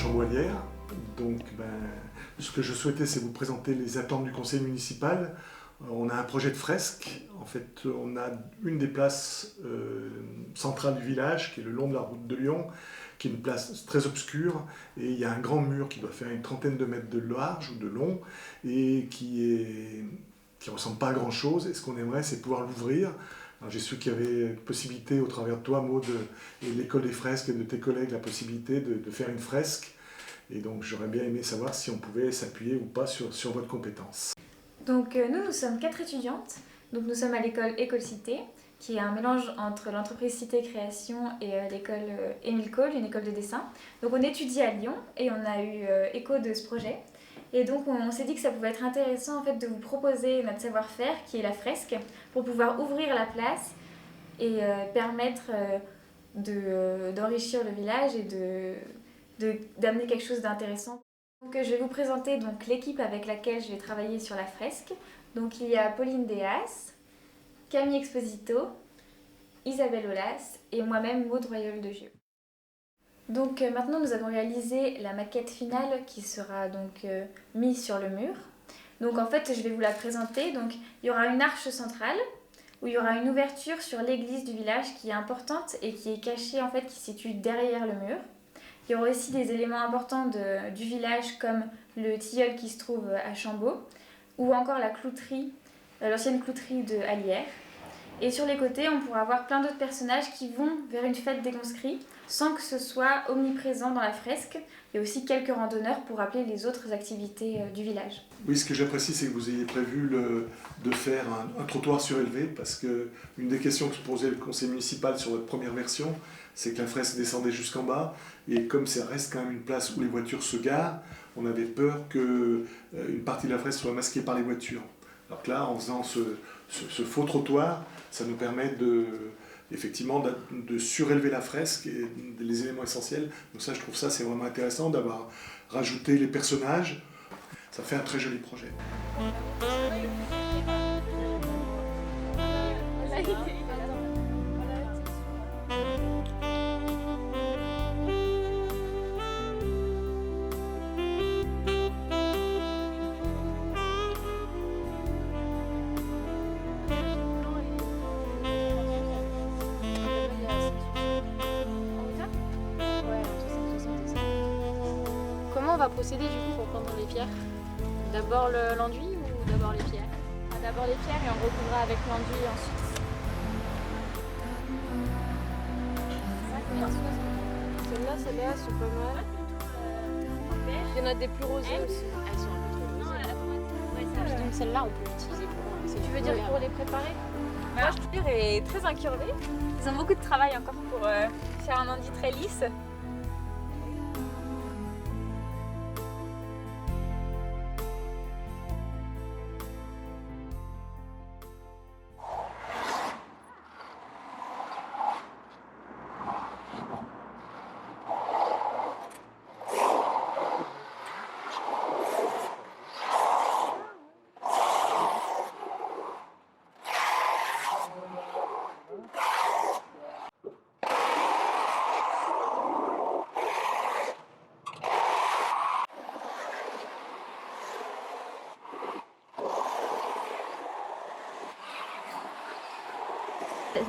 Chamboilière. Donc, ce que je souhaitais, c'est vous présenter les attentes du conseil municipal. On a un projet de fresque. En fait, on a une des places centrales du village, qui est le long de la route de Lyon, qui est une place très obscure. Et il y a un grand mur qui doit faire une trentaine de mètres de large ou de long, et qui ressemble pas à grand-chose. Et ce qu'on aimerait, c'est pouvoir l'ouvrir. J'ai su qu'il y avait possibilité, au travers de toi, Maud, et de l'école des fresques et de tes collègues, la possibilité de faire une fresque. Et donc j'aurais bien aimé savoir si on pouvait s'appuyer ou pas sur votre compétence. Donc nous sommes 4 étudiantes. Donc nous sommes à l'école École Cité, qui est un mélange entre l'entreprise Cité Création et l'école Émile Cole, une école de dessin. Donc on étudie à Lyon et on a eu écho de ce projet. Et donc on s'est dit que ça pouvait être intéressant en fait, de vous proposer notre savoir-faire, qui est la fresque, pour pouvoir ouvrir la place et permettre d'enrichir le village et d'amener quelque chose d'intéressant. Donc, je vais vous présenter donc, l'équipe avec laquelle je vais travailler sur la fresque. Donc, il y a Pauline Deas, Camille Exposito, Isabelle Aulas et moi-même Maud Royol de Gieux. Donc maintenant nous avons réalisé la maquette finale qui sera donc mise sur le mur. Donc en fait je vais vous la présenter. Donc il y aura une arche centrale où il y aura une ouverture sur l'église du village qui est importante et qui est cachée en fait, qui se situe derrière le mur. Il y aura aussi des éléments importants du village comme le tilleul qui se trouve à Chambaud ou encore la clouterie, l'ancienne clouterie de Allières. Et sur les côtés, on pourra avoir plein d'autres personnages qui vont vers une fête des conscrits sans que ce soit omniprésent dans la fresque. Il y a aussi quelques randonneurs pour rappeler les autres activités du village. Oui, ce que j'apprécie, c'est que vous ayez prévu de faire un trottoir surélevé, parce qu'une des questions que se posait le conseil municipal sur votre première version, c'est que la fresque descendait jusqu'en bas, et comme ça reste quand même une place où les voitures se garent, on avait peur qu'une partie de la fresque soit masquée par les voitures. Alors que là, en faisant ce faux trottoir, ça nous permet effectivement de surélever la fresque et les éléments essentiels. Donc ça, je trouve ça, c'est vraiment intéressant d'avoir rajouté les personnages. Ça fait un très joli projet. Comment on va procéder du coup pour prendre les pierres? D'abord l'enduit ou d'abord les pierres? D'abord les pierres et on recouvra avec l'enduit ensuite. Celles-là, elles sont pas mal. Il y en a des plus rosées aussi. Elles sont un peu trop rosées. Donc celle-là, on peut l'utiliser pour... Tu veux dire pour les préparer? Moi, je trouve est très incurvé. Ils ont beaucoup de travail encore pour faire un enduit très lisse.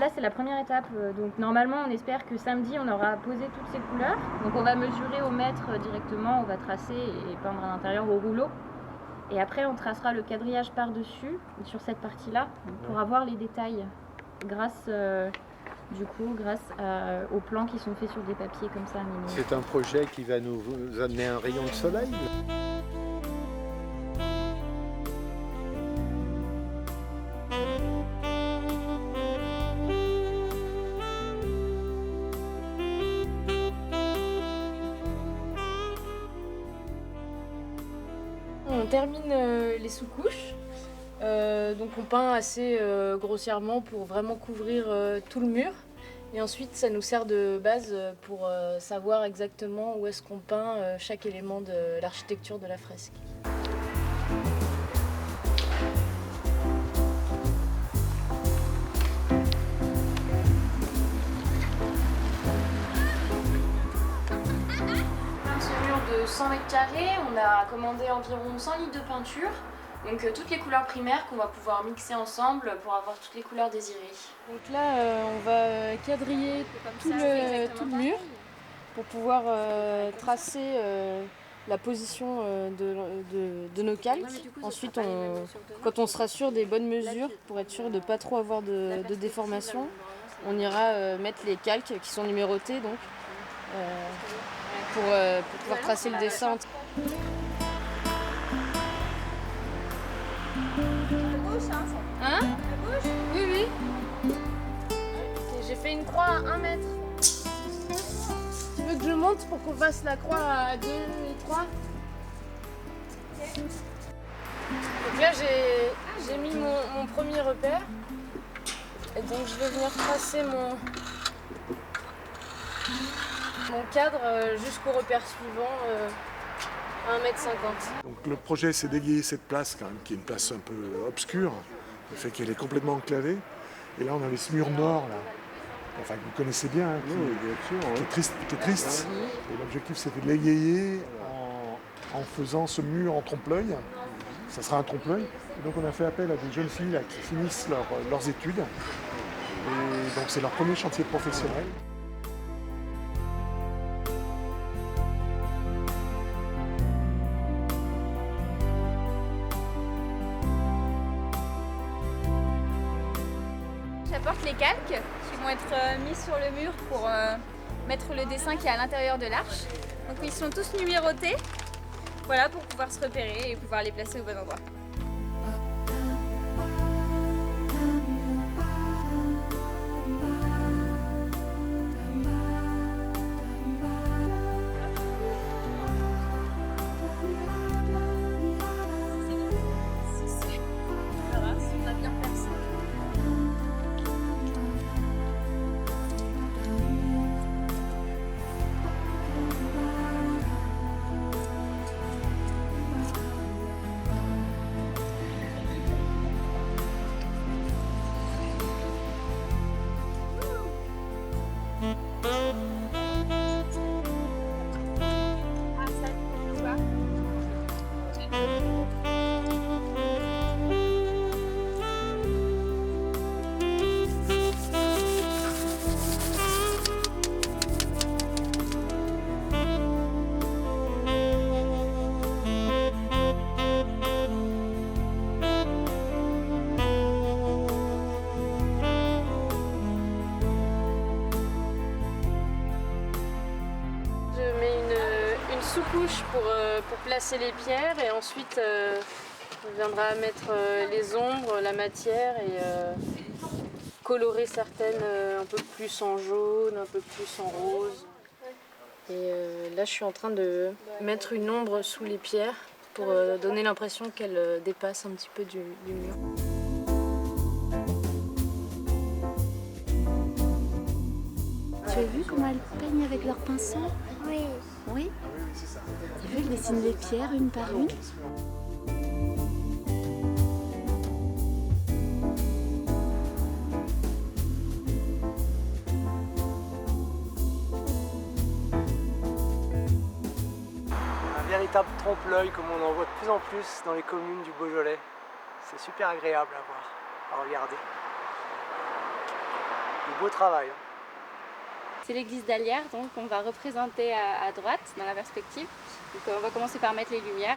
Là, c'est la première étape. Donc normalement, on espère que samedi, on aura posé toutes ces couleurs. Donc on va mesurer au mètre directement, on va tracer et peindre à l'intérieur au rouleau. Et après, on tracera le quadrillage par-dessus, sur cette partie-là, pour avoir les détails grâce aux plans qui sont faits sur des papiers comme ça. C'est un projet qui va nous amener un rayon de soleil. On termine les sous-couches, donc on peint assez grossièrement pour vraiment couvrir tout le mur. Et ensuite ça nous sert de base pour savoir exactement où est-ce qu'on peint chaque élément de l'architecture de la fresque. 100 mètres carrés, on a commandé environ 100 litres de peinture. Donc toutes les couleurs primaires qu'on va pouvoir mixer ensemble pour avoir toutes les couleurs désirées. Donc là, on va quadriller tout le mur pour pouvoir tracer la position de nos calques. Ensuite, quand on sera sûr des bonnes mesures, pour être sûr de ne pas trop avoir de déformation, on ira mettre les calques qui sont numérotés donc, pour pouvoir tracer le dessin. Hein? Oui, oui. J'ai fait une croix à 1 mètre. Tu veux que je monte pour qu'on fasse la croix à 2 et 3? Donc là, j'ai mis mon premier repère. Et donc je vais venir tracer mon cadre jusqu'au repère suivant à 1,50 m. Donc le projet, c'est d'égayer cette place quand même, qui est une place un peu obscure, le fait qu'elle est complètement enclavée. Et là, on avait ce mur nord, là, enfin que vous connaissez bien, hein, qui est triste. Et l'objectif, c'était de l'égayer en faisant ce mur en trompe-l'œil. Ça sera un trompe-l'œil. Et donc on a fait appel à des jeunes filles là, qui finissent leurs études. Et donc c'est leur premier chantier professionnel. J'apporte les calques qui vont être mis sur le mur pour mettre le dessin qui est à l'intérieur de l'arche. Donc ils sont tous numérotés, voilà, pour pouvoir se repérer et pouvoir les placer au bon endroit. Sous-couche pour placer les pierres et ensuite on viendra mettre les ombres, la matière et colorer certaines un peu plus en jaune, un peu plus en rose. Et là je suis en train de mettre une ombre sous les pierres pour donner l'impression qu'elle dépasse un petit peu du mur. Tu as vu comment elles peignent avec leur pinceau? Oui. Oui? Tu as vu, elles dessinent les pierres une par une? Un véritable trompe-l'œil comme on en voit de plus en plus dans les communes du Beaujolais. C'est super agréable à voir, à regarder. Du beau travail. C'est l'église d'Allières, donc on va représenter à droite dans la perspective. Donc on va commencer par mettre les lumières.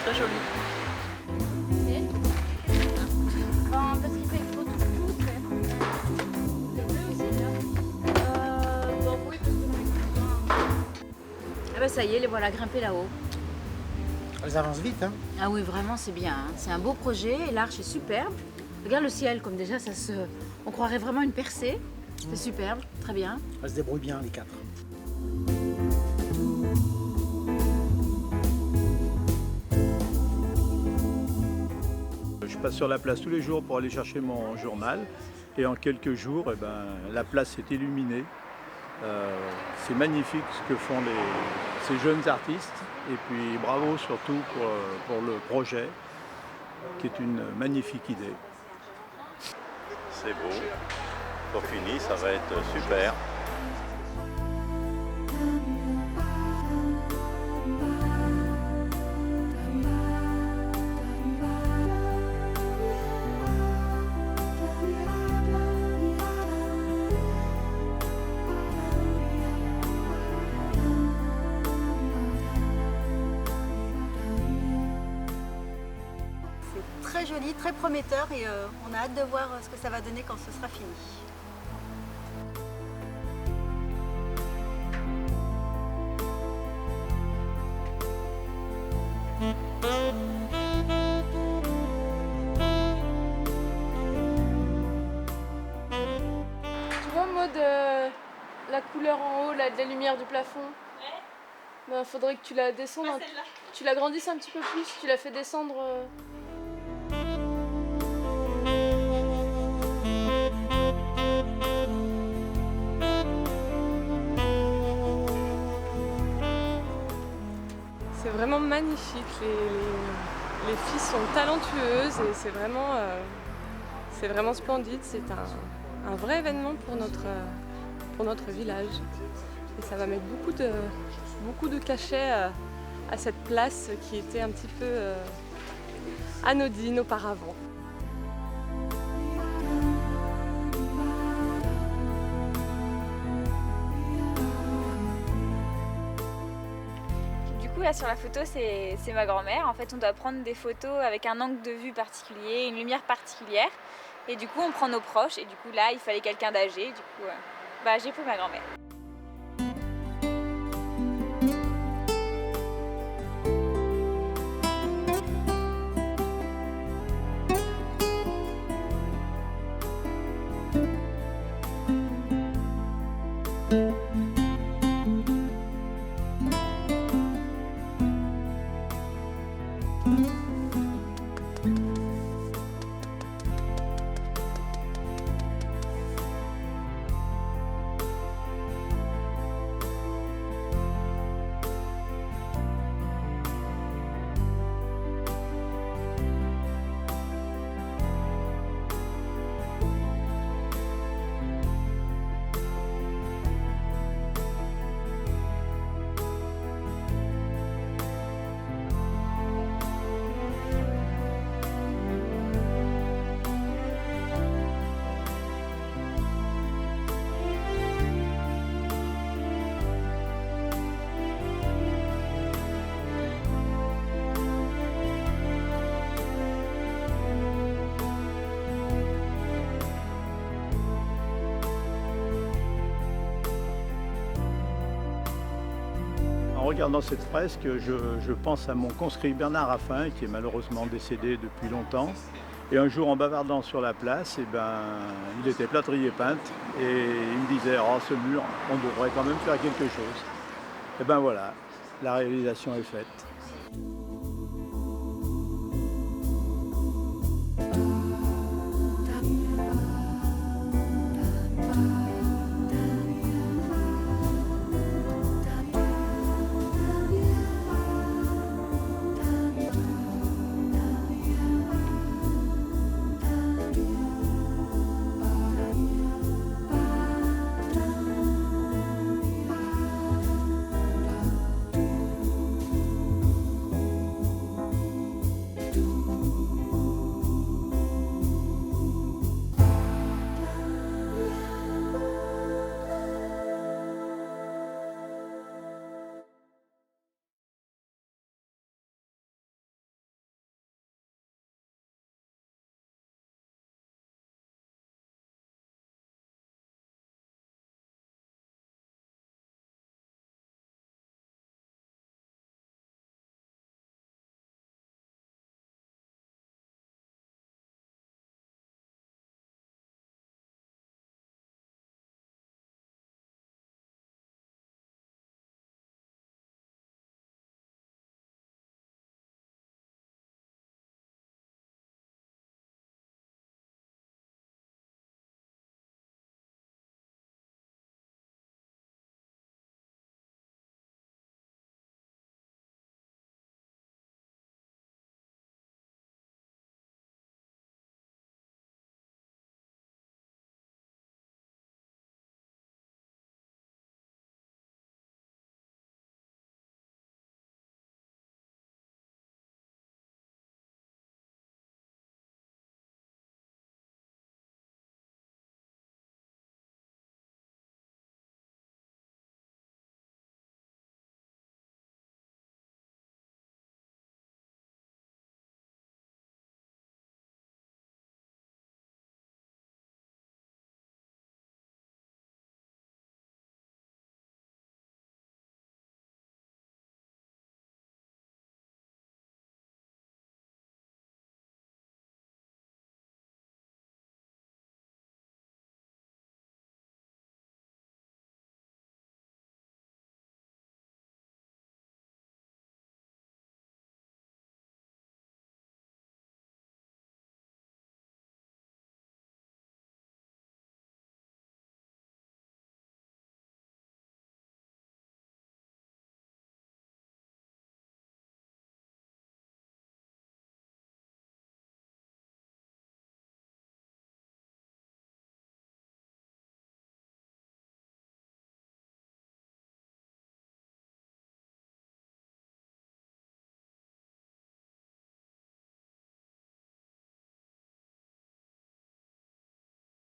Très joli. Parce qu'il fait trop tout faire. Le bleu aussi, là. Bon, oui, parce que... Ah bah ça y est, les voilà grimpés là-haut. Elles avancent vite, hein? Ah oui, vraiment, c'est bien. Hein. C'est un beau projet et l'arche est superbe. Regarde le ciel, comme déjà, on croirait vraiment une percée. C'est superbe, très bien. Elles se débrouillent bien, les 4. Je passe sur la place tous les jours pour aller chercher mon journal. Et en quelques jours, la place est illuminée. C'est magnifique ce que font ces jeunes artistes et puis bravo surtout pour le projet. qui est une magnifique idée. C'est beau, pour fini, ça va être super. Très joli, très prometteur et on a hâte de voir ce que ça va donner quand ce sera fini. Tu vois Maud, la couleur en haut là, de la lumière du plafond? Ben, faudrait que tu la descendes, tu la grandisses un petit peu plus, tu la fais descendre. C'est vraiment magnifique, les filles sont talentueuses et c'est vraiment splendide, c'est un vrai événement pour notre village. Et ça va mettre beaucoup de cachet à cette place qui était un petit peu anodine auparavant. Là sur la photo c'est ma grand-mère. En fait on doit prendre des photos avec un angle de vue particulier, une lumière particulière et du coup on prend nos proches et du coup là il fallait quelqu'un d'âgé, du coup j'ai pris ma grand-mère. En regardant cette fresque, je pense à mon conscrit Bernard Raffin, qui est malheureusement décédé depuis longtemps. Et un jour, en bavardant sur la place, il était plâtrier peintre et il me disait « Oh, ce mur, on devrait quand même faire quelque chose ». Et ben voilà, la réalisation est faite.